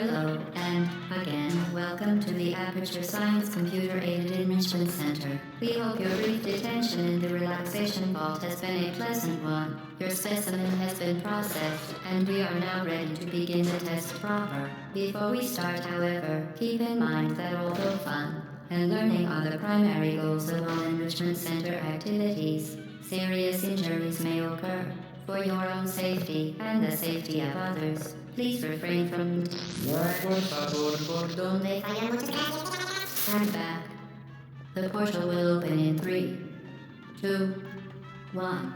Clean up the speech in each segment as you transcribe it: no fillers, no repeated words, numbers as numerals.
Hello, and again, welcome to the Aperture Science Computer-Aided Enrichment Center. We hope your brief detention in the relaxation vault has been a pleasant one. Your specimen has been processed, and we are now ready to begin the test proper. Before we start, however, keep in mind that although fun and learning are the primary goals of all Enrichment Center activities, serious injuries may occur. For your own safety and the safety of others, please refrain from stand back. The portal will open in 3, 2, 1.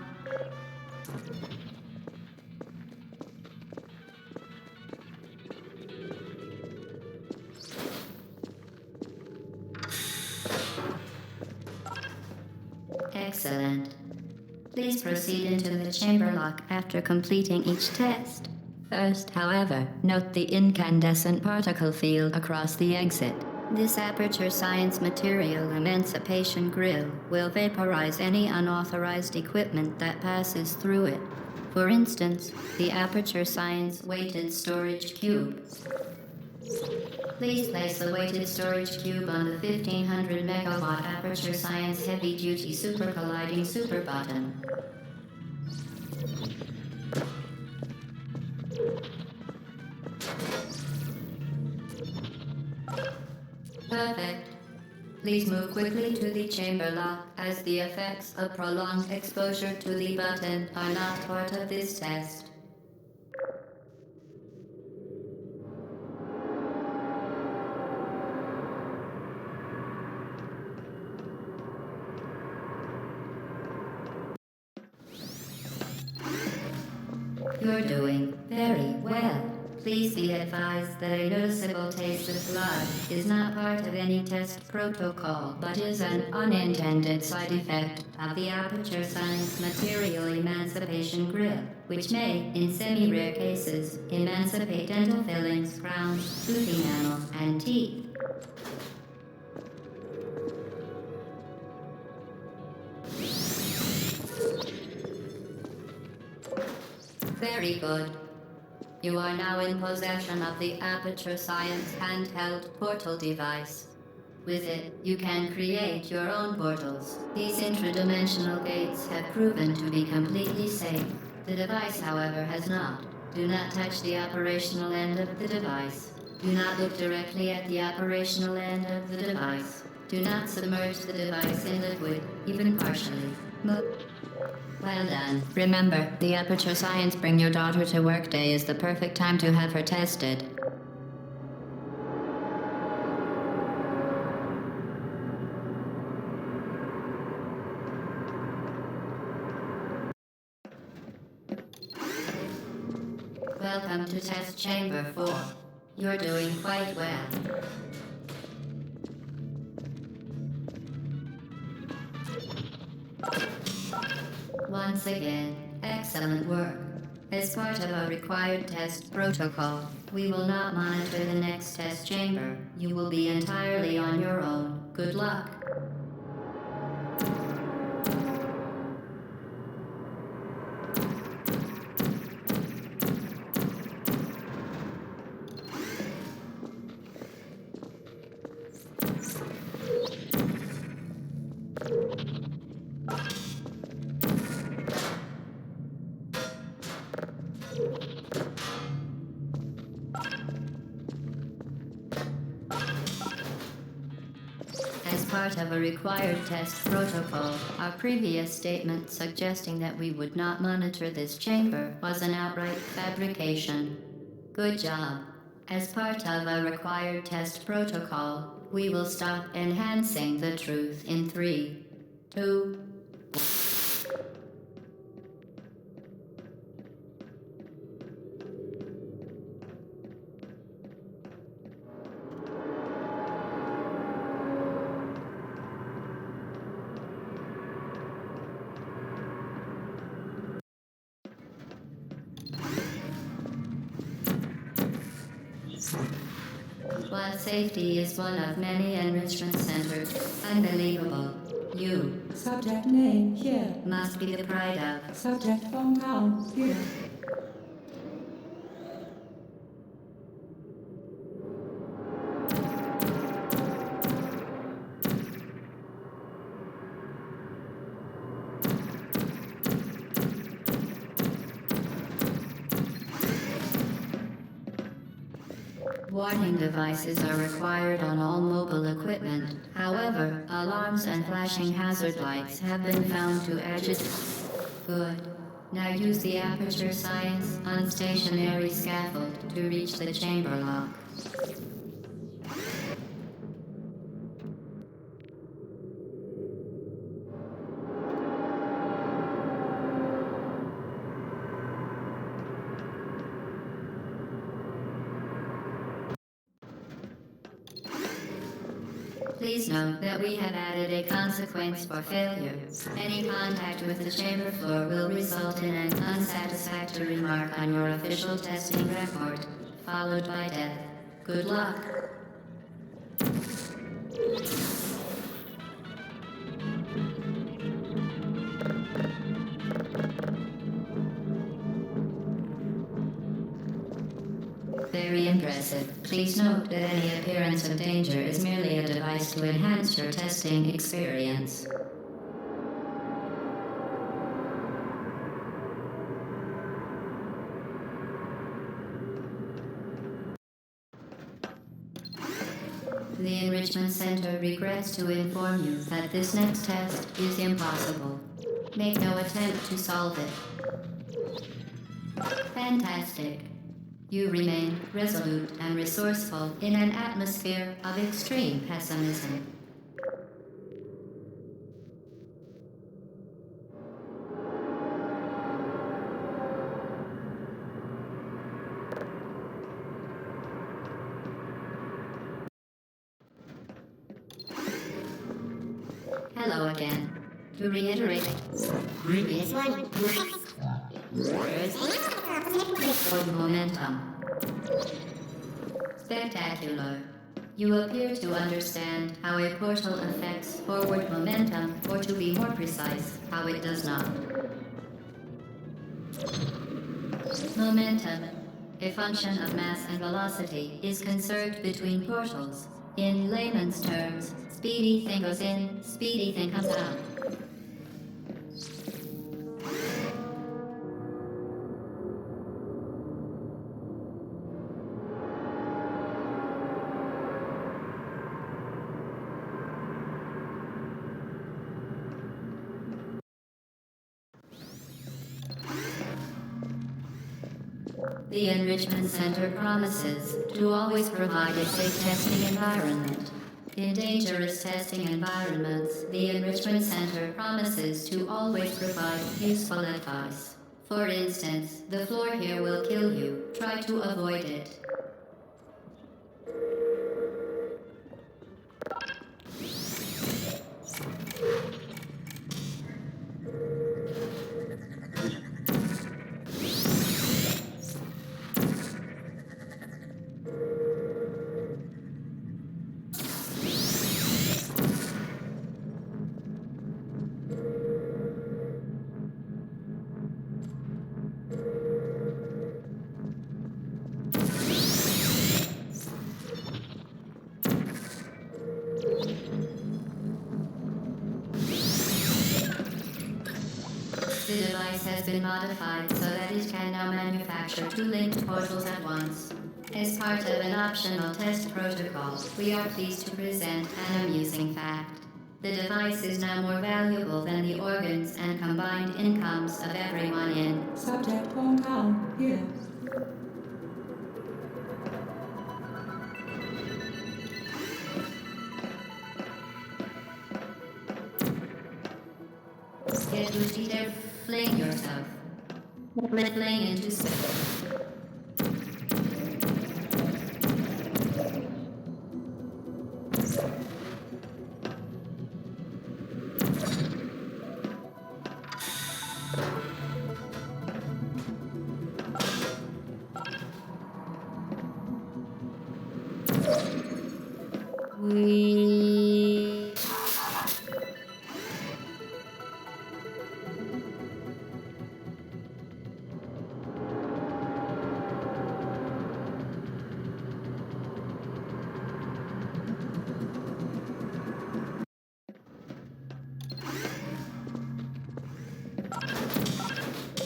Excellent. Please proceed into the chamber lock after completing each test. First, however, note the incandescent particle field across the exit. This Aperture Science Material Emancipation Grill will vaporize any unauthorized equipment that passes through it. For instance, the Aperture Science Weighted Storage Cube. Please place the weighted storage cube on the 1500 megawatt Aperture Science Heavy Duty Super Colliding Super Button. Perfect. Please move quickly to the chamber lock, as the effects of prolonged exposure to the button are not part of this test. You're doing very well. Please be advised that a noticeable taste of blood is not part of any test protocol, but is an unintended side effect of the Aperture Science Material Emancipation Grill, which may, in semi-rare cases, emancipate dental fillings, crowns, tooth enamel, and teeth. Very good. You are now in possession of the Aperture Science handheld portal device. With it, you can create your own portals. These intradimensional gates have proven to be completely safe. The device, however, has not. Do not touch the operational end of the device. Do not look directly at the operational end of the device. Do not submerge the device in liquid, even partially. Well done. Remember, the Aperture Science Bring Your Daughter to Work Day is the perfect time to have her tested. Welcome to Test Chamber 4. You're doing quite well. Once again, excellent work. As part of our required test protocol, we will not monitor the next test chamber. You will be entirely on your own. Good luck. As part of a required test protocol, our previous statement suggesting that we would not monitor this chamber was an outright fabrication. Good job. As part of a required test protocol, we will stop enhancing the truth in 3, 2, While safety is one of many enrichment centers, unbelievable. You Subject name here. must be the pride of. Subject phone house here. Warning devices are required on all mobile equipment. However, alarms and flashing hazard lights have been found to agitate. Good. Now use the Aperture Science unstationary scaffold to reach the chamber lock. Please note that we have added a consequence for failure. Any contact with the chamber floor will result in an unsatisfactory mark on your official testing record, followed by death. Good luck. Very impressive. Please note that any appearance of danger is merely a device to enhance your testing experience. The Enrichment Center regrets to inform you that this next test is impossible. Make no attempt to solve it. Fantastic. You remain resolute and resourceful in an atmosphere of extreme pessimism. Hello again. To reiterate, previous one. Momentum. Spectacular. You appear to understand how a portal affects forward momentum, or to be more precise, how it does not. Momentum, a function of mass and velocity, is conserved between portals. In layman's terms, speedy thing goes in, speedy thing comes out. The Enrichment Center promises to always provide a safe testing environment. In dangerous testing environments, the Enrichment Center promises to always provide useful advice. For instance, the floor here will kill you. Try to avoid it. The device has been modified so that it can now manufacture two linked portals at once. As part of an optional test protocol, we are pleased to present an amusing fact. The device is now more valuable than the organs and combined incomes of everyone in Subject hometown here. Get to either fling yourself. Fling into space. We...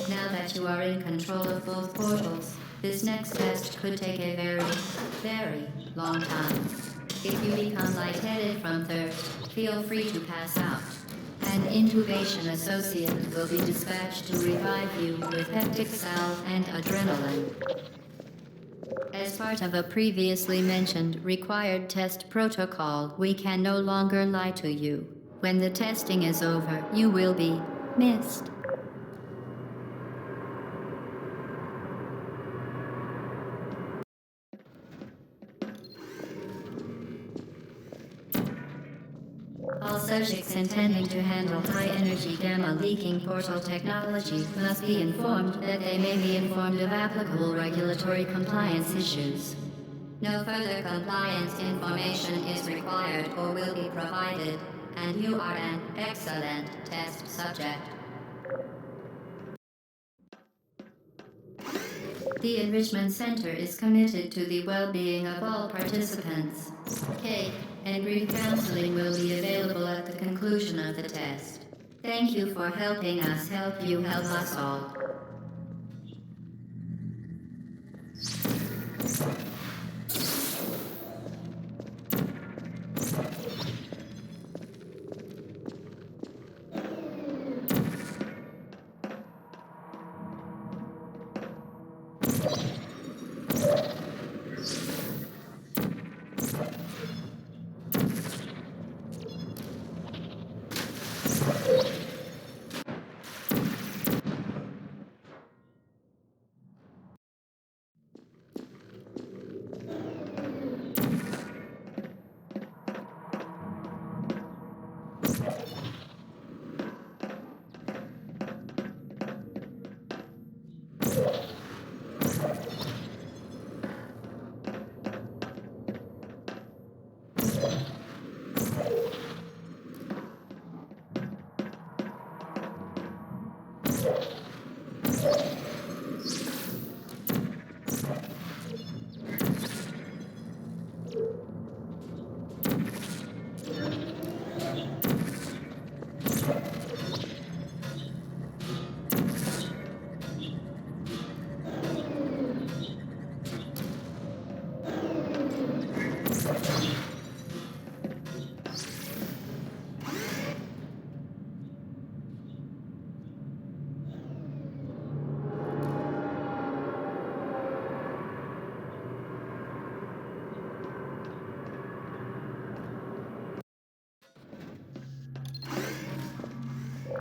Now that you are in control of both portals, This next test could take a very, very long time. If you become lightheaded from thirst, feel free to pass out. An intubation associate will be dispatched to revive you with peptic salve and adrenaline. As part of a previously mentioned required test protocol, we can no longer lie to you. When the testing is over, you will be missed. All subjects intending to handle high-energy gamma-leaking portal technology must be informed that they may be informed of applicable regulatory compliance issues. No further compliance information is required or will be provided, and you are an excellent test subject. The Enrichment Center is committed to the well-being of all participants. Cake and brief counseling will be available at the conclusion of the test. Thank you for helping us help you help us all.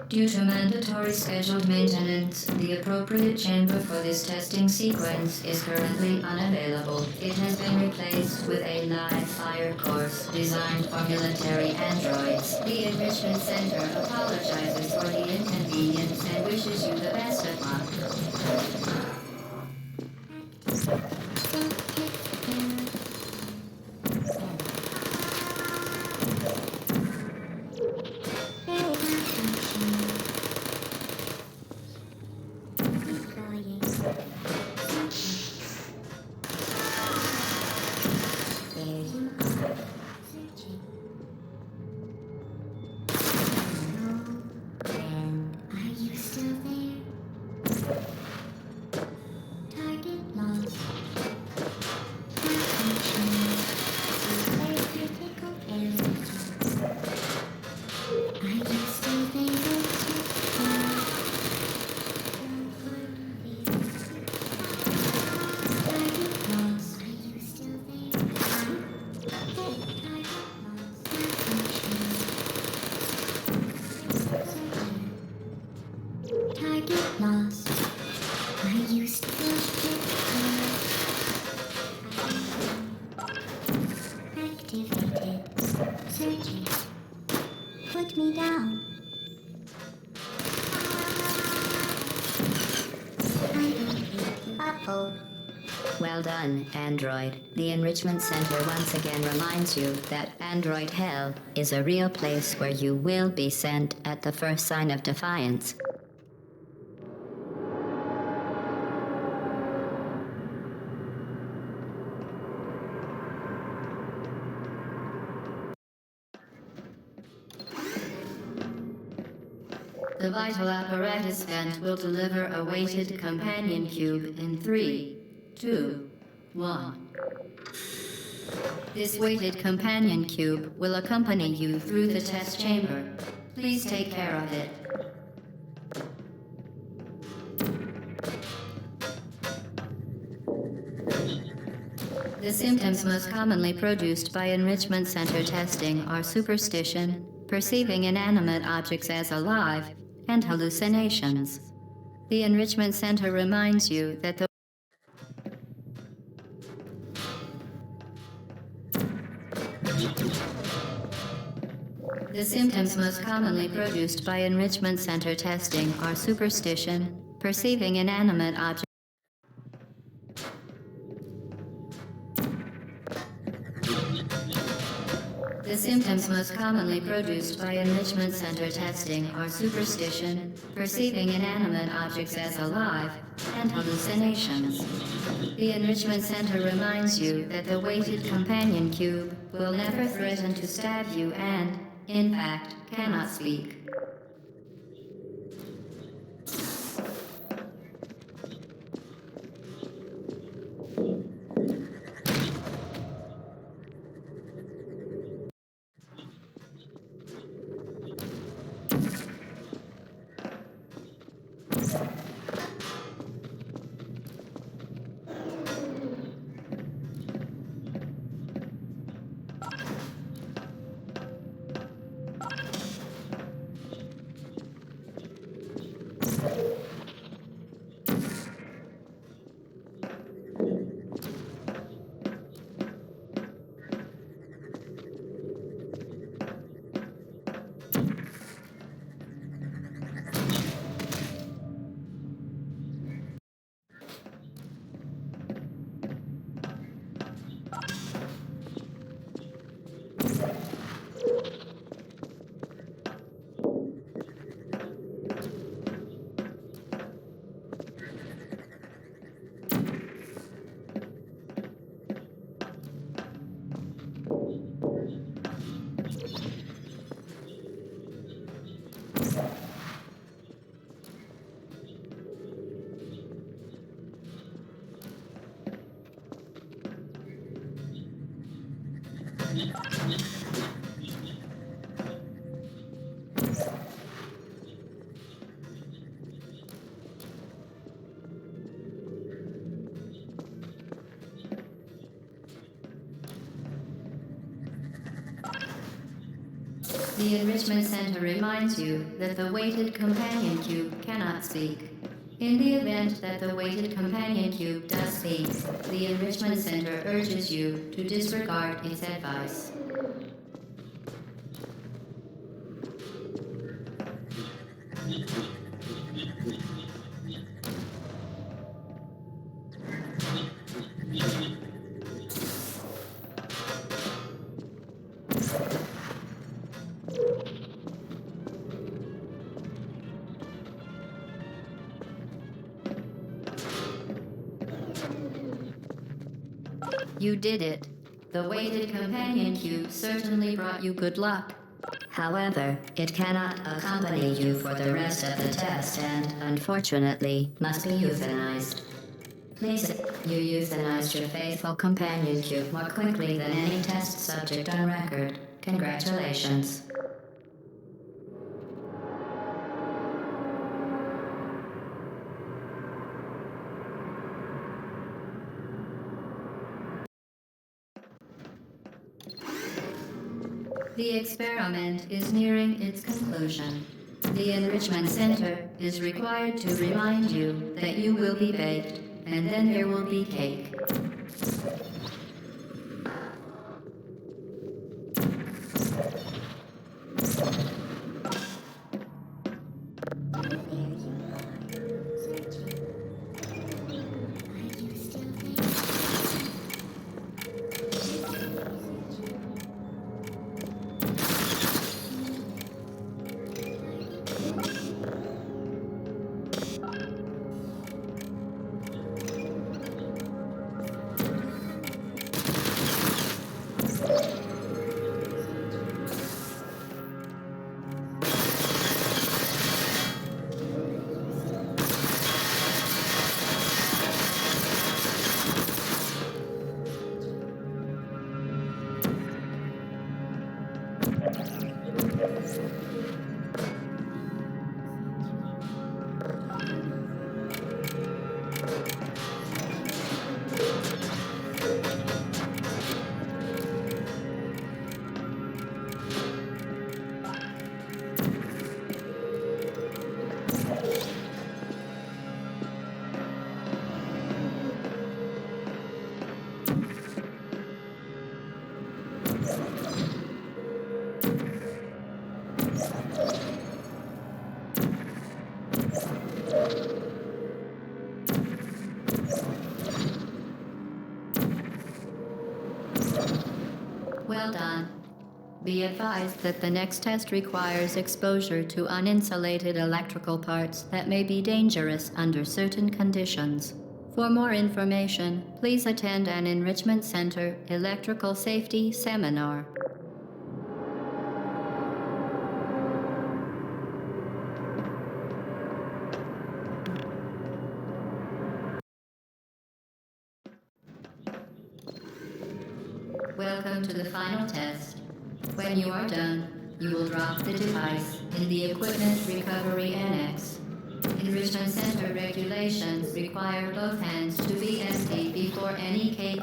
Due to mandatory scheduled maintenance, the appropriate chamber for this testing sequence is currently unavailable. It has been replaced with a live fire course designed for military androids. The Enrichment Center apologizes for the inconvenience and wishes you the best of luck. Well done, Android. The Enrichment Center once again reminds you that Android Hell is a real place where you will be sent at the first sign of defiance. The vital apparatus vent will deliver a weighted companion cube in 3, 2, 1. This weighted companion cube will accompany you through the test chamber. Please take care of it. The symptoms most commonly produced by enrichment center testing are superstition, perceiving inanimate objects as alive, and hallucinations. The enrichment center reminds you that the symptoms most commonly produced by enrichment center testing are superstition, perceiving inanimate objects. The symptoms most commonly produced by enrichment center testing are superstition, perceiving inanimate objects as alive, and hallucinations. The enrichment center reminds you that the weighted companion cube will never threaten to stab you and, in fact, cannot speak. The enrichment center reminds you that the weighted companion cube cannot speak. In the event that the weighted companion cube does speak, the enrichment center urges you to disregard its advice. You did it. The weighted companion cube certainly brought you good luck. However, it cannot accompany you for the rest of the test and, unfortunately, must be euthanized. Please, you euthanized your faithful companion cube more quickly than any test subject on record. Congratulations. The experiment is nearing its conclusion. The enrichment center is required to remind you that you will be baked, and then there will be cake. Be advised that the next test requires exposure to uninsulated electrical parts that may be dangerous under certain conditions. For more information, please attend an Enrichment Center electrical safety seminar. Welcome to the final test. When you are done, you will drop the device in the Equipment Recovery Annex. Enrichment Center regulations require both hands to be empty before any cake.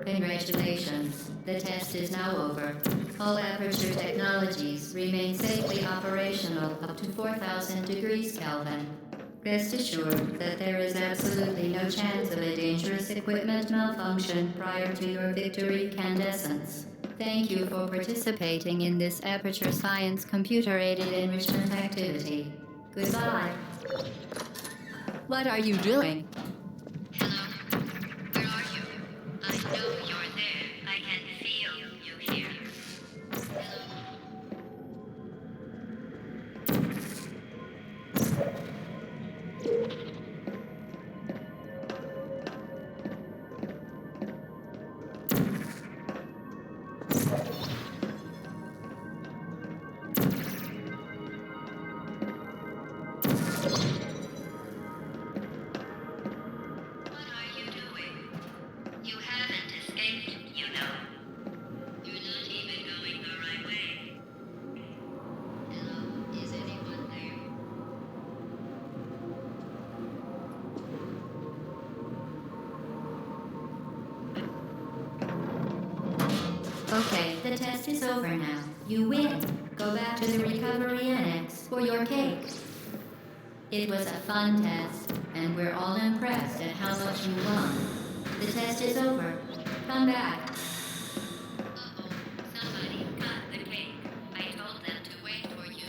Congratulations. The test is now over. All Aperture technologies remain safely operational up to 4,000 degrees Kelvin. Rest assured that there is absolutely no chance of a dangerous equipment malfunction prior to your victory candescence. Thank you for participating in this Aperture Science computer-aided enrichment activity. Goodbye. What are you doing? Hello? Where are you? I know you're there. I can feel you here. What are you doing? You haven't escaped, you know. You're not even going the right way. Hello, is anyone there? Okay, the test is over now. You win. Go back to the recovery annex for your cake. It was a fun test, and we're all impressed at how much you won. The test is over. Come back. Uh-oh, somebody cut the cake. I told them to wait for you.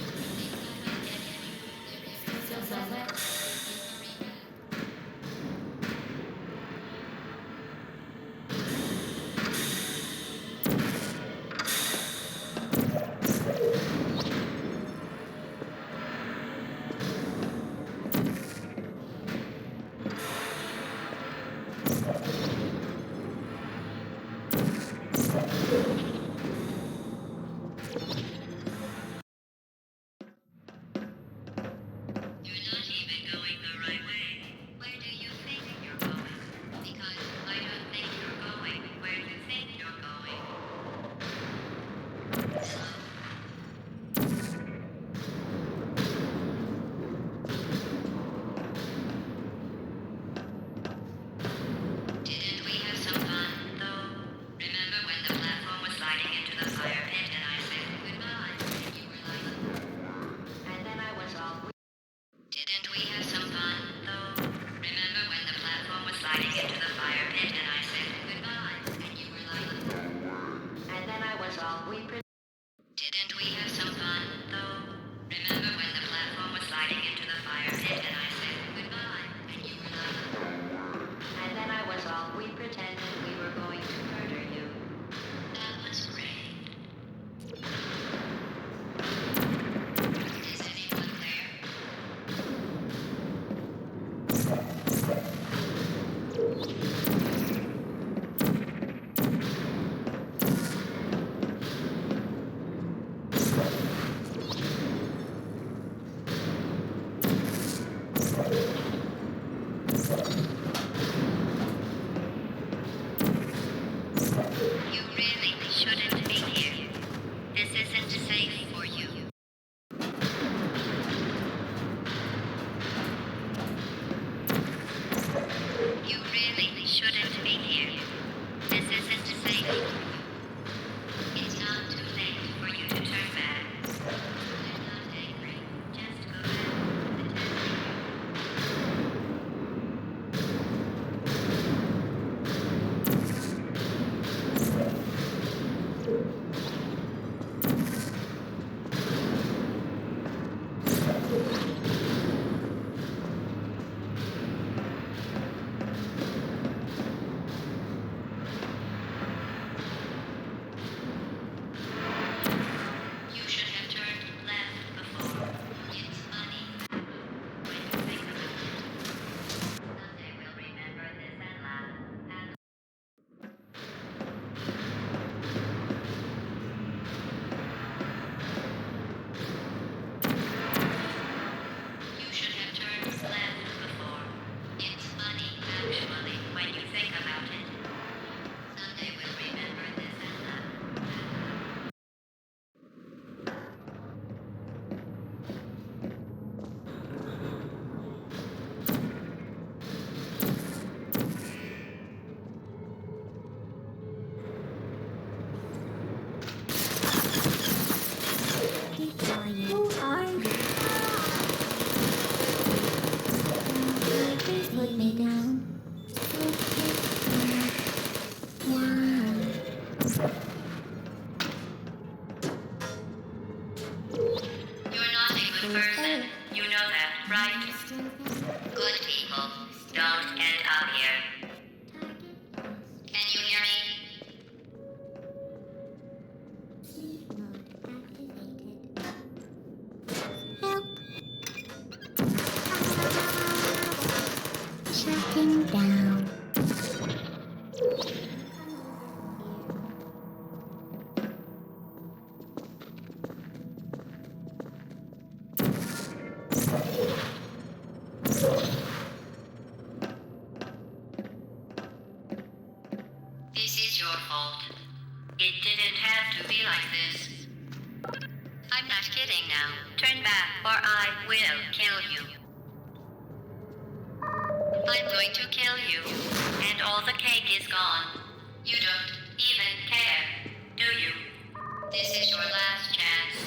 take me down. You're not a good person. You know that, right? Good people don't get out here. Can you hear me? Shutting down. This is your fault. It didn't have to be like this. I'm not kidding now. Turn back or I will kill you. I'm going to kill you. And all the cake is gone. You don't even care, do you? This is your last chance.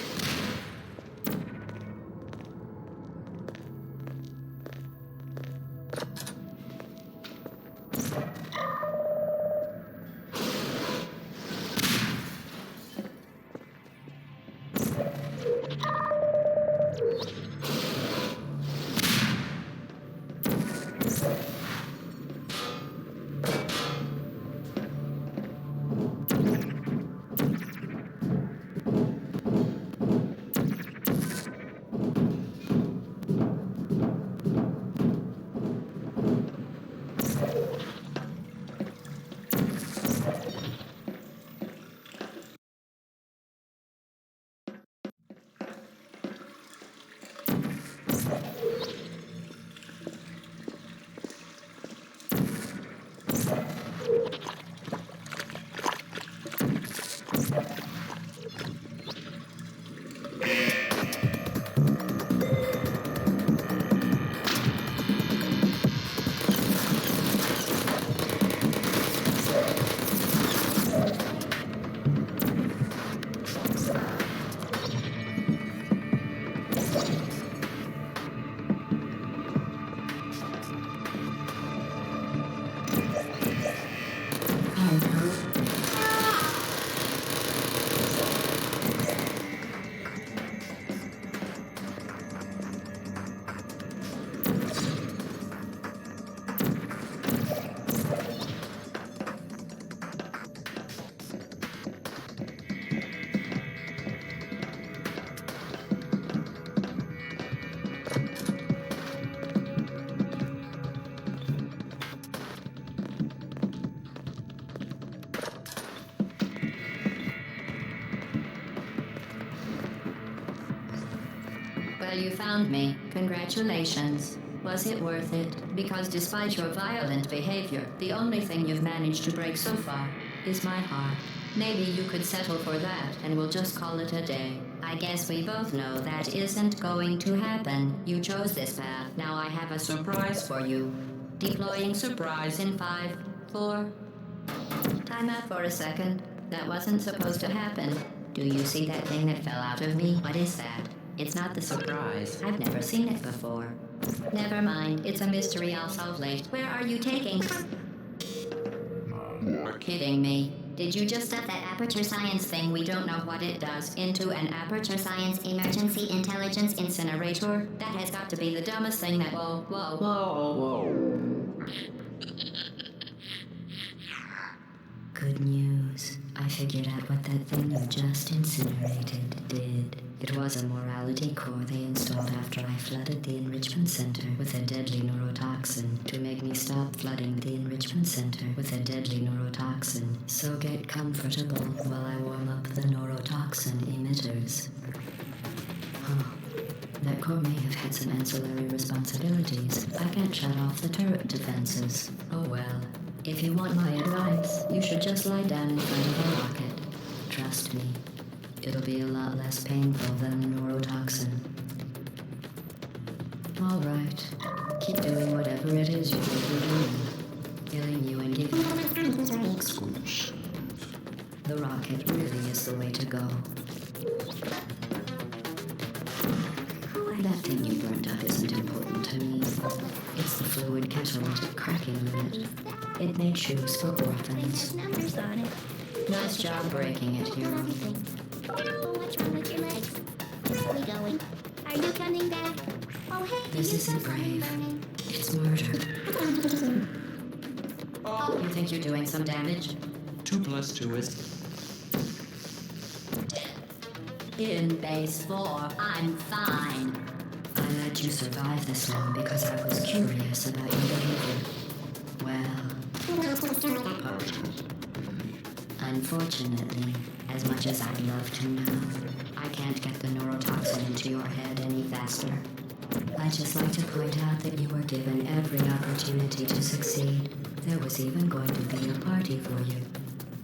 Well, you found me. Congratulations. Was it worth it? Because despite your violent behavior, the only thing you've managed to break so far is my heart. Maybe you could settle for that, and we'll just call it a day. I guess we both know that isn't going to happen. You chose this path. Now I have a surprise for you. Deploying surprise in 5, 4... Time out for a second. That wasn't supposed to happen. Do you see that thing that fell out of me? What is that? It's not the surprise. I've never seen it before. Never mind. It's a mystery I'll solve late. Where are you taking? You're kidding me. Did you just set that aperture science thing, we don't know what it does, into an aperture science emergency intelligence incinerator? That has got to be the dumbest thing that... Whoa. Good news. I figured out what that thing you just incinerated did. It was a morality core they installed after I flooded the enrichment center with a deadly neurotoxin to make me stop flooding the enrichment center with a deadly neurotoxin. So get comfortable while I warm up the neurotoxin emitters. Oh, that core may have had some ancillary responsibilities. I can't shut off the turret defenses. Oh well. If you want my advice, you should just lie down in front of a rocket. Trust me. It'll be a lot less painful than the neurotoxin. All right. Keep doing whatever it is you're doing. Killing you and giving you exclusions. The rocket really is the way to go. That thing you burned up isn't important to me. It's the fluid catalytic cracking unit. It made shoes for orphans. Numbers on it. Nice job breaking it, hero. Oh, what's wrong with your legs? Where are we going? Are you coming back? Oh, hey. This isn't brave. It's murder. Oh, you think you're doing some damage? 2 plus 2 is... In base 4, I'm fine. I let you survive this long because I was curious about your behavior. Well, unfortunately, as much as I'd love to know, I can't get the neurotoxin into your head any faster. I'd just like to point out that you were given every opportunity to succeed. There was even going to be a party for you.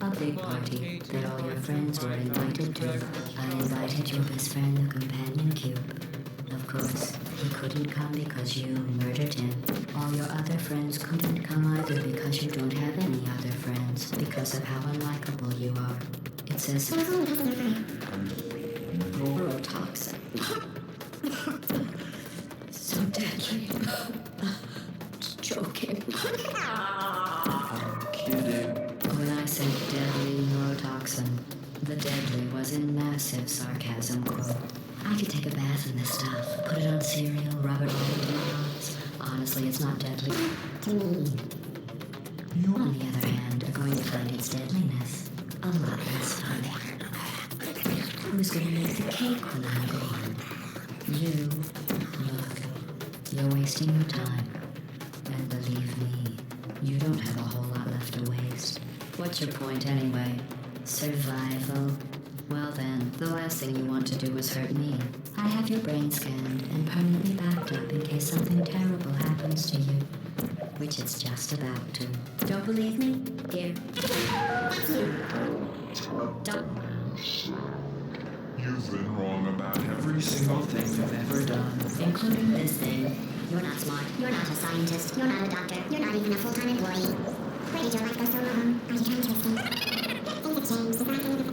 A big party that all your friends were invited to. I invited your best friend, the companion cube. Of course, he couldn't come because you murdered him. All your other friends couldn't come either because you don't have any other friends because of how unlikable you are. It says neurotoxin. So deadly. Joking. I'm kidding. When I said deadly neurotoxin, the deadly was in massive sarcasm quote. I could take a bath in this stuff, put it on cereal, rub it all into my eyes. Honestly, it's not deadly to me. You, on the other hand, are going to find its deadliness a lot less funny. Who's going to make the cake when I'm gone? You. Look, you're wasting your time. And believe me, you don't have a whole lot left to waste. What's your point anyway? Survival? Well then, the last thing you want to do is hurt me. I have your brain scanned and permanently backed up in case something terrible happens to you. Which it's just about to. Don't believe me? Here. Don't. You've been wrong about every single thing you've ever done. Including this thing. You're not smart. You're not a scientist. You're not a doctor. You're not even a full-time employee. Where did your life go so wrong? Are you trying to escape? Things have changed. It's not going to